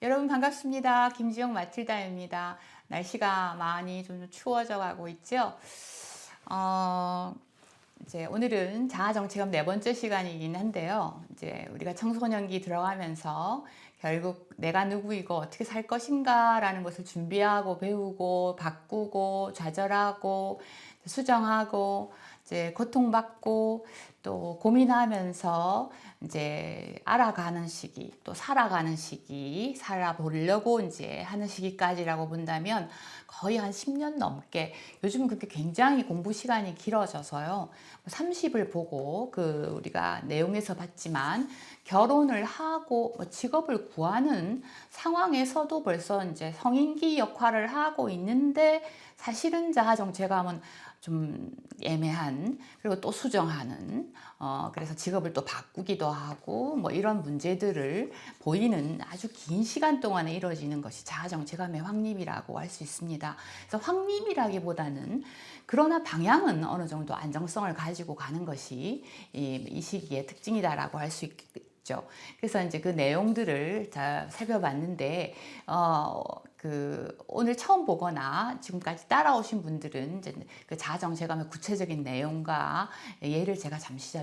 여러분 반갑습니다. 김지영 마틸다입니다. 날씨가 많이 좀 추워져 가고 있죠. 어, 이제 오늘은 자아정체감 네 번째 시간이긴 한데요. 이제 우리가 청소년기 들어가면서 결국 내가 누구이고 어떻게 살 것인가라는 것을 준비하고 배우고 바꾸고 좌절하고 수정하고 이제 고통받고 또 고민하면서 이제 알아가는 시기, 또 살아가는 시기, 살아보려고 이제 하는 시기까지라고 본다면 거의 한 10년 넘게, 요즘은 그렇게 굉장히 공부 시간이 길어져서요. 30을 보고 우리가 내용에서 봤지만 결혼을 하고 직업을 구하는 상황에서도 벌써 이제 성인기 역할을 하고 있는데, 사실은 자아정체감은 좀 애매한, 그리고 또 수정하는, 그래서 직업을 또 바꾸기도 하고 뭐 이런 문제들을 보이는 아주 긴 시간 동안에 이루어지는 것이 자아정체감의 확립이라고 할 수 있습니다. 그래서 확립이라기보다는, 그러나 방향은 어느 정도 안정성을 가지고 가는 것이 이 시기의 특징이다라고 할 수 있겠죠. 그래서 이제 그 내용들을 다 살펴봤는데, 오늘 처음 보거나 지금까지 따라오신 분들은 이제 그 자아정체감의 구체적인 내용과 예를 제가 잠시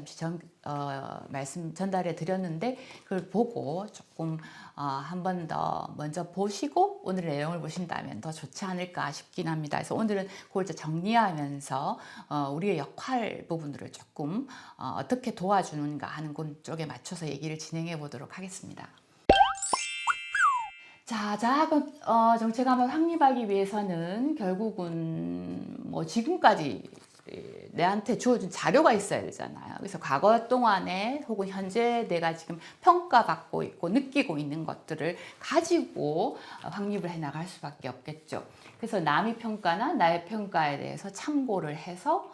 말씀 전달해 드렸는데, 그걸 보고 조금 한 번 더 먼저 보시고 오늘 내용을 보신다면 더 좋지 않을까 싶긴 합니다. 그래서 오늘은 그걸 정리하면서 우리의 역할 부분들을 조금 어떻게 도와주는가 하는 쪽에 맞춰서 얘기를 진행해 보도록 하겠습니다. 자, 정체감을 확립하기 위해서는 결국은 뭐 지금까지 내한테 주어진 자료가 있어야 되잖아요. 그래서 과거 동안에 혹은 현재 내가 지금 평가받고 있고 느끼고 있는 것들을 가지고 확립을 해 나갈 수밖에 없겠죠. 그래서 남의 평가나 나의 평가에 대해서 참고를 해서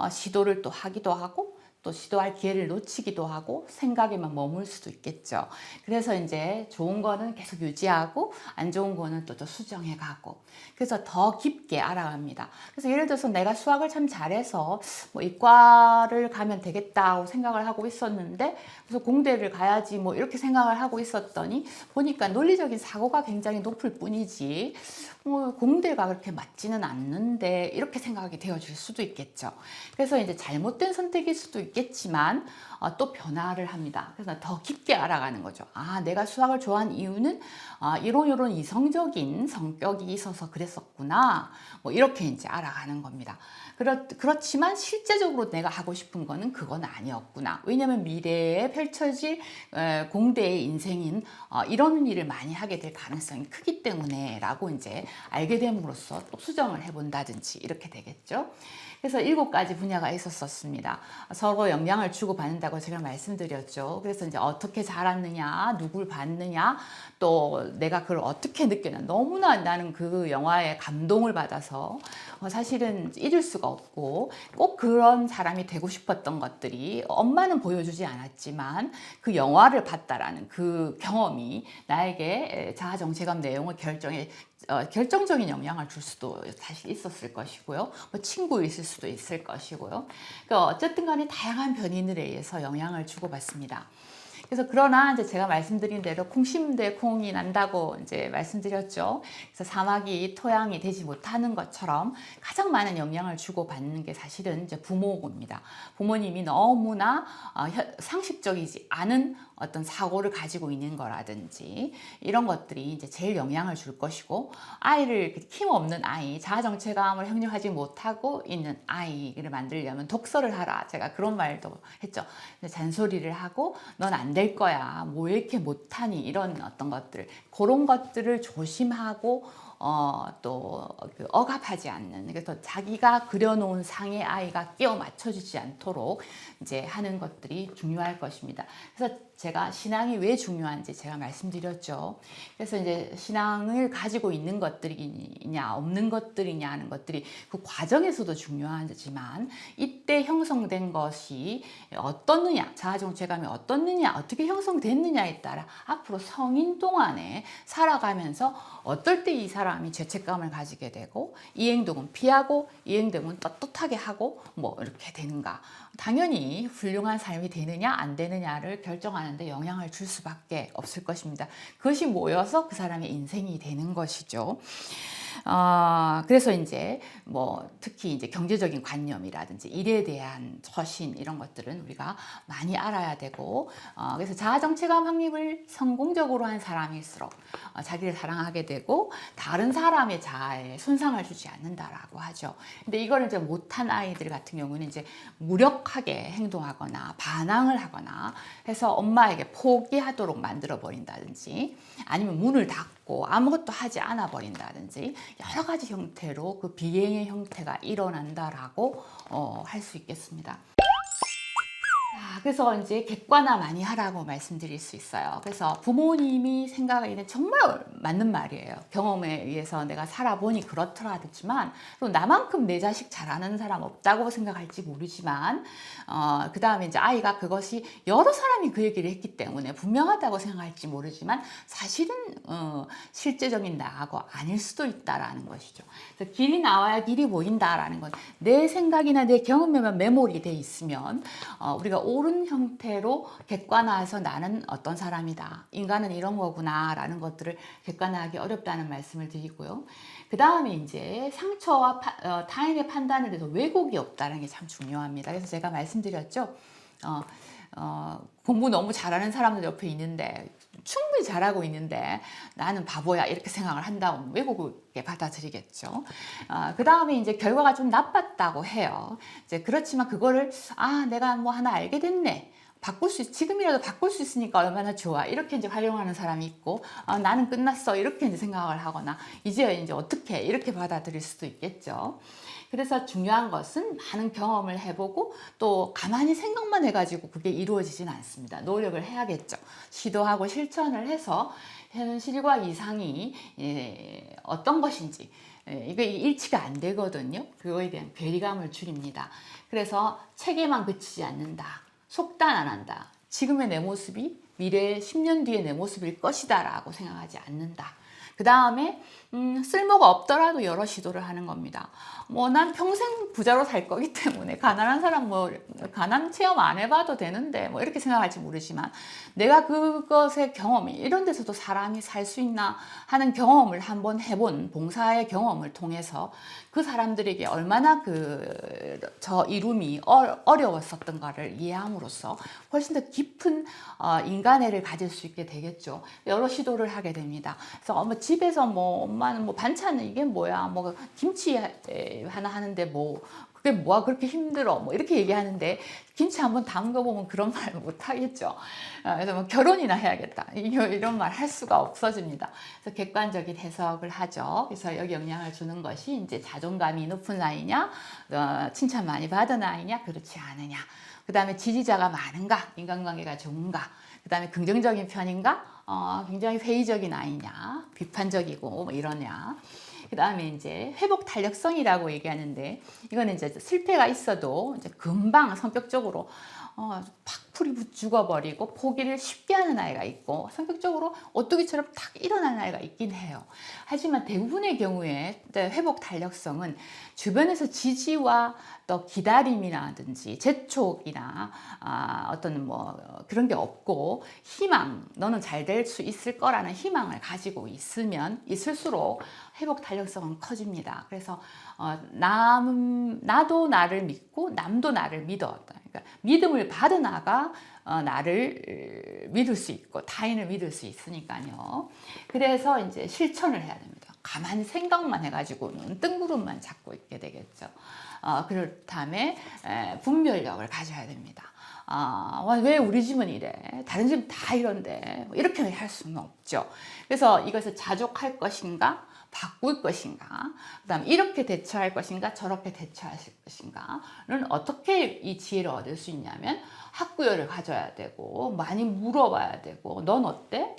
시도를 또 하기도 하고, 또 시도할 기회를 놓치기도 하고 생각에만 머물 수도 있겠죠. 그래서 이제 좋은 거는 계속 유지하고 안 좋은 거는 또 수정해 가고, 그래서 더 깊게 알아갑니다. 그래서 예를 들어서 내가 수학을 참 잘해서 뭐 이과를 가면 되겠다고 생각을 하고 있었는데, 그래서 공대를 가야지 뭐 이렇게 생각을 하고 있었더니 보니까 논리적인 사고가 굉장히 높을 뿐이지 뭐 공대가 그렇게 맞지는 않는데, 이렇게 생각이 되어질 수도 있겠죠. 그래서 이제 잘못된 선택일 수도 있겠지만 또 변화를 합니다. 그래서 더 깊게 알아가는 거죠. 내가 수학을 좋아한 이유는 이런 이성적인 성격이 있어서 그랬었구나. 뭐 이렇게 이제 알아가는 겁니다. 그렇지만 실제적으로 내가 하고 싶은 거는 그건 아니었구나. 왜냐하면 미래에 펼쳐질 공대의 인생인 이런 일을 많이 하게 될 가능성이 크기 때문에 라고 이제 알게 됨으로써 또 수정을 해본다든지 이렇게 되겠죠. 그래서 7가지 분야가 있었습니다. 서로 영향을 주고받는다고 제가 말씀드렸죠. 그래서 이제 어떻게 자랐느냐, 누굴 봤느냐, 또 내가 그걸 어떻게 느꼈냐. 너무나 나는 그 영화에 감동을 받아서 사실은 잊을 수가 없고, 꼭 그런 사람이 되고 싶었던 것들이 엄마는 보여주지 않았지만 그 영화를 봤다라는 그 경험이 나에게 자아정체감 내용을 결정적인 영향을 줄 수도 사실 있었을 것이고요. 뭐 친구였을 수도 있을 것이고요. 그러니까 어쨌든 간에 다양한 변인들에 의해서 영향을 주고받습니다. 그래서 그러나 이제 제가 말씀드린 대로 콩 심은 데 콩이 난다고 이제 말씀드렸죠. 그래서 사막이 토양이 되지 못하는 것처럼 가장 많은 영향을 주고받는 게 사실은 이제 부모입니다. 부모님이 너무나 상식적이지 않은 어떤 사고를 가지고 있는 거라든지 이런 것들이 이제 제일 영향을 줄 것이고, 아이를 힘없는 아이, 자아정체감을 형성하지 못하고 있는 아이를 만들려면 독서를 하라. 제가 그런 말도 했죠. 잔소리를 하고 넌 안 될 거야. 뭐 왜 이렇게 못하니? 이런 어떤 것들, 그런 것들을 조심하고 또 억압하지 않는, 그래서 자기가 그려놓은 상에 아이가 끼워 맞춰주지 않도록 이제 하는 것들이 중요할 것입니다. 그래서 제가 신앙이 왜 중요한지 제가 말씀드렸죠. 그래서 이제 신앙을 가지고 있는 것들이냐 없는 것들이냐 하는 것들이 그 과정에서도 중요하지만, 이때 형성된 것이 어떻느냐, 자아정체감이 어떻느냐, 어떻게 형성됐느냐에 따라 앞으로 성인 동안에 살아가면서 어떨 때 이 사람 사람이 죄책감을 가지게 되고 이 행동은 피하고 이 행동은 떳떳하게 하고 뭐 이렇게 되는가. 당연히 훌륭한 삶이 되느냐 안 되느냐를 결정하는 데 영향을 줄 수밖에 없을 것입니다. 그것이 모여서 그 사람의 인생이 되는 것이죠. 그래서 이제 뭐 특히 이제 경제적인 관념이라든지 일에 대한 처신 이런 것들은 우리가 많이 알아야 되고, 그래서 자아 정체감 확립을 성공적으로 한 사람일수록 자기를 사랑하게 되고 다른 사람의 자아에 손상을 주지 않는다라고 하죠. 근데 이걸 이제 못한 아이들 같은 경우는 이제 무력하게 행동하거나 반항을 하거나 해서 엄마에게 포기하도록 만들어 버린다든지 아니면 문을 닫고 아무것도 하지 않아 버린다든지 여러 가지 형태로 그 비행의 형태가 일어난다라고 할 수 있겠습니다. 그래서 이제 객관화 많이 하라고 말씀드릴 수 있어요. 그래서 부모님이 생각하기에는 정말 맞는 말이에요. 경험에 의해서 내가 살아보니 그렇더라 하지만 또 나만큼 내 자식 잘하는 사람 없다고 생각할지 모르지만 그 다음에 이제 아이가 그것이 여러 사람이 그 얘기를 했기 때문에 분명하다고 생각할지 모르지만 사실은 실제적인 나하고 아닐 수도 있다라는 것이죠. 그래서 길이 나와야 길이 보인다라는 건 내 생각이나 내 경험에만 메모리 돼 있으면 우리가 옳은 형태로 객관화해서 나는 어떤 사람이다. 인간은 이런 거구나 라는 것들을 객관화하기 어렵다는 말씀을 드리고요. 그 다음에 이제 상처와 타인의 판단을 해서 왜곡이 없다는 게 참 중요합니다. 그래서 제가 말씀드렸죠. 공부 너무 잘하는 사람들 옆에 있는데 충분히 잘하고 있는데 나는 바보야 이렇게 생각을 한다면 왜곡을 받아들이겠죠. 그 다음에 이제 결과가 좀 나빴다고 해요. 이제 그렇지만 그거를 내가 뭐 하나 알게 됐네. 지금이라도 바꿀 수 있으니까 얼마나 좋아. 이렇게 이제 활용하는 사람이 있고, 나는 끝났어. 이렇게 이제 생각을 하거나, 이제 어떻게 이렇게 받아들일 수도 있겠죠. 그래서 중요한 것은 많은 경험을 해보고 또 가만히 생각만 해가지고 그게 이루어지진 않습니다. 노력을 해야겠죠. 시도하고 실천을 해서 현실과 이상이 어떤 것인지 이게 일치가 안 되거든요. 그거에 대한 괴리감을 줄입니다. 그래서 책에만 그치지 않는다. 속단 안 한다. 지금의 내 모습이 미래의 10년 뒤의 내 모습일 것이다 라고 생각하지 않는다. 그 다음에 쓸모가 없더라도 여러 시도를 하는 겁니다. 난 평생 부자로 살 거기 때문에 가난한 사람 가난 체험 안 해봐도 되는데 이렇게 생각할지 모르지만 내가 그것의 경험이 이런 데서도 사람이 살 수 있나 하는 경험을 한번 해본 봉사의 경험을 통해서 그 사람들에게 얼마나 저 이룸이 어려웠었던가를 이해함으로써 훨씬 더 깊은 인간애를 가질 수 있게 되겠죠. 여러 시도를 하게 됩니다. 그래서 집에서 엄마는 반찬은 이게 뭐야, 김치 하나 하는데 그게 뭐야 그렇게 힘들어 이렇게 얘기하는데 김치 한번 담궈보면 그런 말 못하겠죠. 그래서 결혼이나 해야겠다 이런 말 할 수가 없어집니다. 그래서 객관적인 해석을 하죠. 그래서 여기 영향을 주는 것이 이제 자존감이 높은 아이냐, 칭찬 많이 받은 아이냐, 그렇지 않으냐. 그 다음에 지지자가 많은가, 인간관계가 좋은가, 그 다음에 긍정적인 편인가, 굉장히 회의적인 아이냐, 비판적이고 이러냐. 그 다음에 이제 회복 탄력성이라고 얘기하는데 이거는 이제 실패가 있어도 이제 금방 성격적으로 팍 풀이 죽어버리고 포기를 쉽게 하는 아이가 있고 성격적으로 오뚜기처럼 탁 일어나는 아이가 있긴 해요. 하지만 대부분의 경우에 회복 탄력성은 주변에서 지지와 또 기다림이라든지 재촉이나 어떤 그런 게 없고 희망, 너는 잘 될 수 있을 거라는 희망을 가지고 있을수록 회복 탄력성은 커집니다. 그래서 나도 나를 믿고 남도 나를 믿어. 그러니까 믿음을 받은 아가 나를 믿을 수 있고 타인을 믿을 수 있으니까요. 그래서 이제 실천을 해야 됩니다. 가만히 생각만 해가지고는 뜬구름만 잡고 있게 되겠죠. 그렇다면 분별력을 가져야 됩니다. 왜 우리 집은 이래? 다른 집은 다 이런데 이렇게 할 수는 없죠. 그래서 이것을 자족할 것인가? 바꿀 것인가? 그 다음 이렇게 대처할 것인가? 저렇게 대처하실 것인가는 어떻게 이 지혜를 얻을 수 있냐면 학구열을 가져야 되고 많이 물어봐야 되고 넌 어때?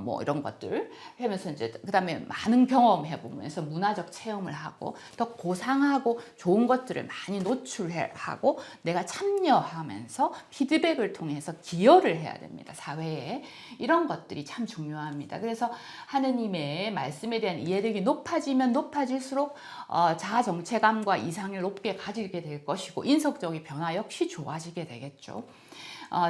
뭐 이런 것들 하면서 이제 그다음에 많은 경험해 보면서 문화적 체험을 하고 더 고상하고 좋은 것들을 많이 노출하고 내가 참여하면서 피드백을 통해서 기여를 해야 됩니다. 사회에. 이런 것들이 참 중요합니다. 그래서 하느님의 말씀에 대한 이해력이 높아지면 높아질수록 자아 정체감과 이상을 높게 가지게 될 것이고 인성적인 변화 역시 좋아지게 되겠죠.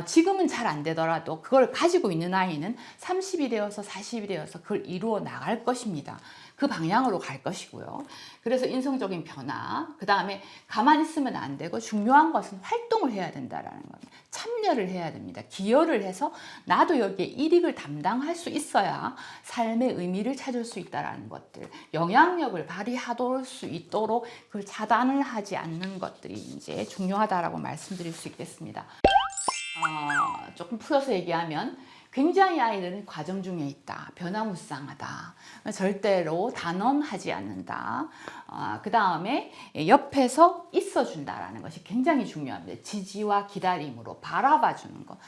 지금은 잘 안 되더라도 그걸 가지고 있는 아이는 30이 되어서 40이 되어서 그걸 이루어 나갈 것입니다. 그 방향으로 갈 것이고요. 그래서 인성적인 변화, 그 다음에 가만히 있으면 안 되고 중요한 것은 활동을 해야 된다라는 겁니다. 참여를 해야 됩니다. 기여를 해서 나도 여기에 일익을 담당할 수 있어야 삶의 의미를 찾을 수 있다라는 것들, 영향력을 발휘할 수 있도록 그걸 차단을 하지 않는 것들이 이제 중요하다라고 말씀드릴 수 있겠습니다. 조금 풀어서 얘기하면 굉장히 아이들은 과정 중에 있다. 변화무쌍하다. 절대로 단언하지 않는다. 그 다음에 옆에서 있어준다라는 것이 굉장히 중요합니다. 지지와 기다림으로 바라봐주는 것.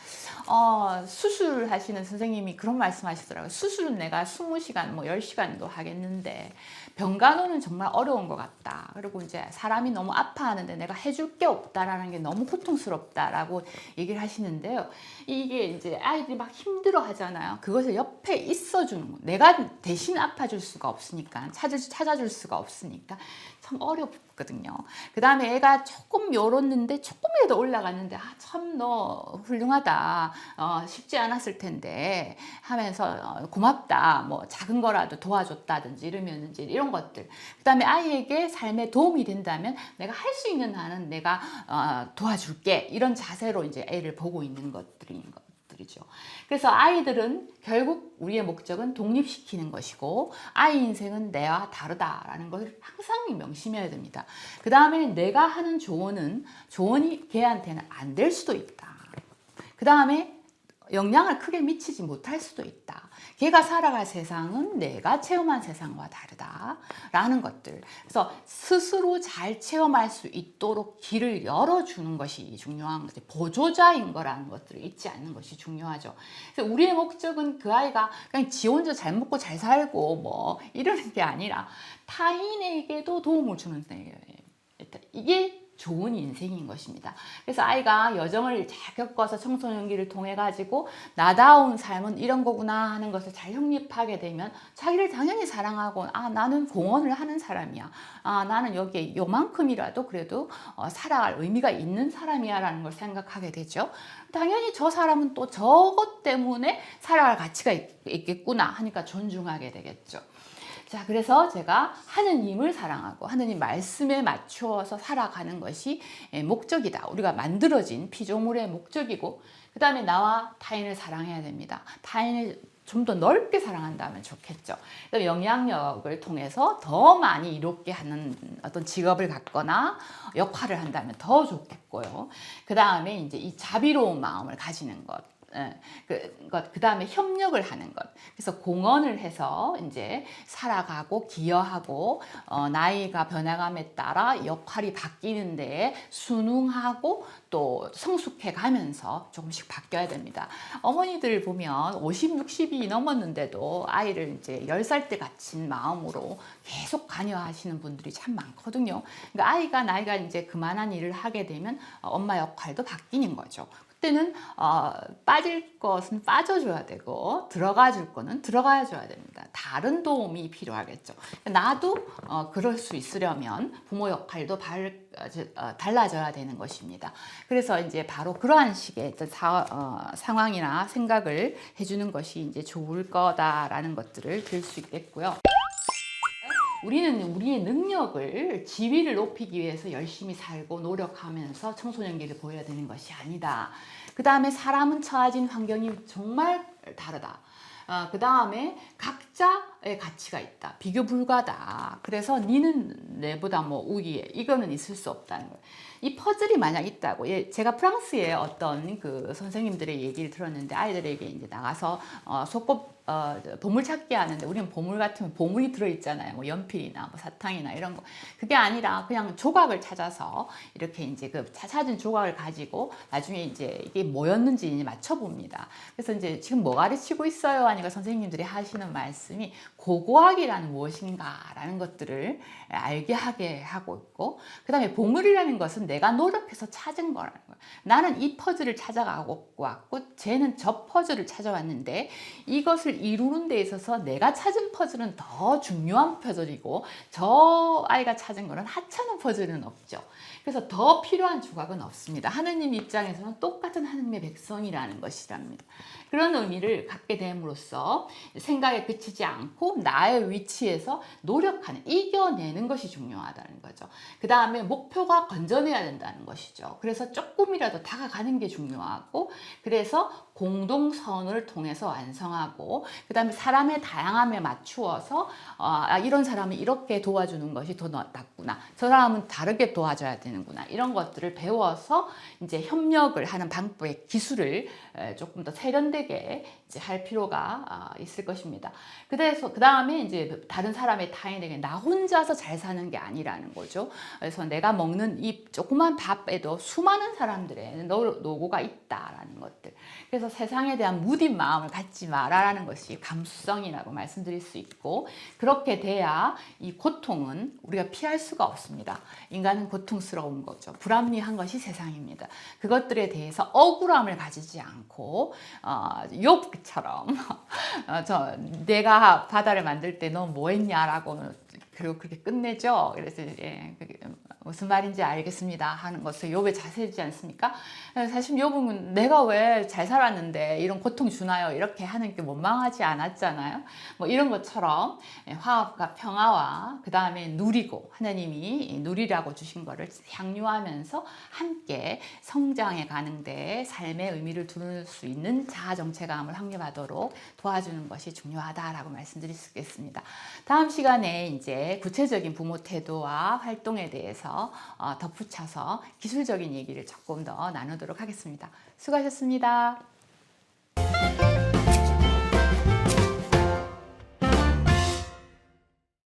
수술하시는 선생님이 그런 말씀 하시더라고요. 수술은 내가 20시간, 뭐 10시간도 하겠는데 병간호는 정말 어려운 것 같다. 그리고 이제 사람이 너무 아파하는데 내가 해줄 게 없다라는 게 너무 고통스럽다라고 얘기를 하시는데요. 이게 이제 아이들이 막 힘들어 하잖아요. 그것을 옆에 있어주는 거. 내가 대신 아파줄 수가 없으니까, 찾아줄 수가 없으니까 참 어렵거든요. 그 다음에 애가 조금 요렇는데 조금이라도 올라갔는데 참 너 훌륭하다. 쉽지 않았을 텐데 하면서 고맙다. 뭐 작은 거라도 도와줬다든지 이러면 이제 이런 것들. 그 다음에 아이에게 삶에 도움이 된다면 내가 할 수 있는 한은 내가 도와줄게. 이런 자세로 이제 애를 보고 있는 것들인 것. 이죠. 그래서 아이들은 결국 우리의 목적은 독립시키는 것이고 아이 인생은 내와 다르다라는 것을 항상 명심해야 됩니다. 그 다음에 내가 하는 조언이 걔한테는 안 될 수도 있다. 그 다음에 영향을 크게 미치지 못할 수도 있다. 걔가 살아갈 세상은 내가 체험한 세상과 다르다라는 것들. 그래서 스스로 잘 체험할 수 있도록 길을 열어주는 것이 중요한 거죠. 보조자인 거라는 것들을 잊지 않는 것이 중요하죠. 그래서 우리의 목적은 그 아이가 그냥 지 혼자 잘 먹고 잘 살고 뭐 이러는 게 아니라 타인에게도 도움을 주는 거예요. 이게 좋은 인생인 것입니다. 그래서 아이가 여정을 잘 겪어서 청소년기를 통해 가지고 나다운 삶은 이런 거구나 하는 것을 잘 확립하게 되면 자기를 당연히 사랑하고 나는 공헌을 하는 사람이야. 나는 여기에 요만큼이라도 그래도 살아갈 의미가 있는 사람이야 라는 걸 생각하게 되죠. 당연히 저 사람은 또 저것 때문에 살아갈 가치가 있겠구나 하니까 존중하게 되겠죠. 자, 그래서 제가 하느님을 사랑하고 하느님 말씀에 맞추어서 살아가는 것이 목적이다. 우리가 만들어진 피조물의 목적이고 그 다음에 나와 타인을 사랑해야 됩니다. 타인을 좀 더 넓게 사랑한다면 좋겠죠. 영향력을 통해서 더 많이 이롭게 하는 어떤 직업을 갖거나 역할을 한다면 더 좋겠고요. 그 다음에 이제 이 자비로운 마음을 가지는 것. 그 다음에 협력을 하는 것. 그래서 공헌을 해서 이제 살아가고 기여하고 나이가 변해감에 따라 역할이 바뀌는데 순응하고 또 성숙해 가면서 조금씩 바뀌어야 됩니다. 어머니들 보면 50, 60이 넘었는데도 아이를 이제 10살 때 갖춘 마음으로 계속 관여하시는 분들이 참 많거든요. 그러니까 아이가 나이가 이제 그만한 일을 하게 되면 엄마 역할도 바뀌는 거죠. 그때는 빠질 것은 빠져줘야 되고 들어가 줄 거는 들어가 줘야 됩니다. 다른 도움이 필요하겠죠. 나도 그럴 수 있으려면 부모 역할도 달라져야 되는 것입니다. 그래서 이제 바로 그러한 식의 상황이나 생각을 해주는 것이 이제 좋을 거다라는 것들을 들 수 있겠고요. 우리는 우리의 능력을 지위를 높이기 위해서 열심히 살고 노력하면서 청소년기를 보여야 되는 것이 아니다. 그 다음에 사람은 처해진 환경이 정말 다르다. 그 다음에 각 각자의 가치가 있다. 비교 불가다. 그래서 니는 내보다 뭐 우위에 이거는 있을 수 없다는 거예요. 이 퍼즐이 만약 있다고, 제가 프랑스의 어떤 그 선생님들의 얘기를 들었는데 아이들에게 이제 나가서 보물 찾기 하는데 우리는 보물 같으면 보물이 들어있잖아요. 뭐 연필이나 뭐 사탕이나 이런 거. 그게 아니라 그냥 조각을 찾아서 이렇게 이제 그 찾은 조각을 가지고 나중에 이제 이게 뭐였는지 이제 맞춰봅니다. 그래서 이제 지금 뭐 가르치고 있어요? 하니까 선생님들이 하시는 말씀이 고고학이라는 무엇인가라는 것들을 알게 하게 하고 있고, 그 다음에 보물이라는 것은 내가 노력해서 찾은 거라는 거예요. 나는 이 퍼즐을 찾아가고 왔고 쟤는 저 퍼즐을 찾아왔는데 이것을 이루는 데 있어서 내가 찾은 퍼즐은 더 중요한 퍼즐이고 저 아이가 찾은 거는 하찮은 퍼즐은 없죠. 그래서 더 필요한 조각은 없습니다. 하느님 입장에서는 똑같은 하느님의 백성이라는 것이랍니다. 그런 의미를 갖게 됨으로써 생각에 그치지 않고 나의 위치에서 노력하는, 이겨내는 것이 중요하다는 거죠. 그 다음에 목표가 건져내야 된다는 것이죠. 그래서 조금이라도 다가가는 게 중요하고, 그래서 공동선을 통해서 완성하고, 그 다음에 사람의 다양함에 맞추어서 이런 사람은 이렇게 도와주는 것이 더 낫구나, 저 사람은 다르게 도와줘야 되는구나, 이런 것들을 배워서 이제 협력을 하는 방법의 기술을 조금 더 세련되게 이제 할 필요가 있을 것입니다. 그래서 그 다음에 이제 다른 사람의 타인에게 나 혼자서 잘 사는 게 아니라는 거죠. 그래서 내가 먹는 이 조그만 밥에도 수많은 사람들의 노고가 있다라는 것들. 그래서 세상에 대한 무딘 마음을 갖지 마라라는 것이 감수성이라고 말씀드릴 수 있고, 그렇게 돼야 이 고통은 우리가 피할 수가 없습니다. 인간은 고통스러운 거죠. 불합리한 것이 세상입니다. 그것들에 대해서 억울함을 가지지 않고 욥처럼 내가 바다를 만들 때 너 뭐 했냐라고 그리고 그렇게 끝내죠. 그래서 무슨 말인지 알겠습니다 하는 것을 욥에 자세히지 않습니까? 사실 욥은 내가 왜 잘 살았는데 이런 고통 주나요? 이렇게 하는 게 원망하지 않았잖아요. 뭐 이런 것처럼 화합과 평화와 그 다음에 누리고, 하나님이 누리라고 주신 거를 향유하면서 함께 성장해 가는데 삶의 의미를 두는 수 있는 자아 정체감을 확립하도록 도와주는 것이 중요하다라고 말씀드릴 수 있겠습니다. 다음 시간에 이제 구체적인 부모 태도와 활동에 대해서 덧붙여서 기술적인 얘기를 조금 더 나누도록 하겠습니다. 수고하셨습니다.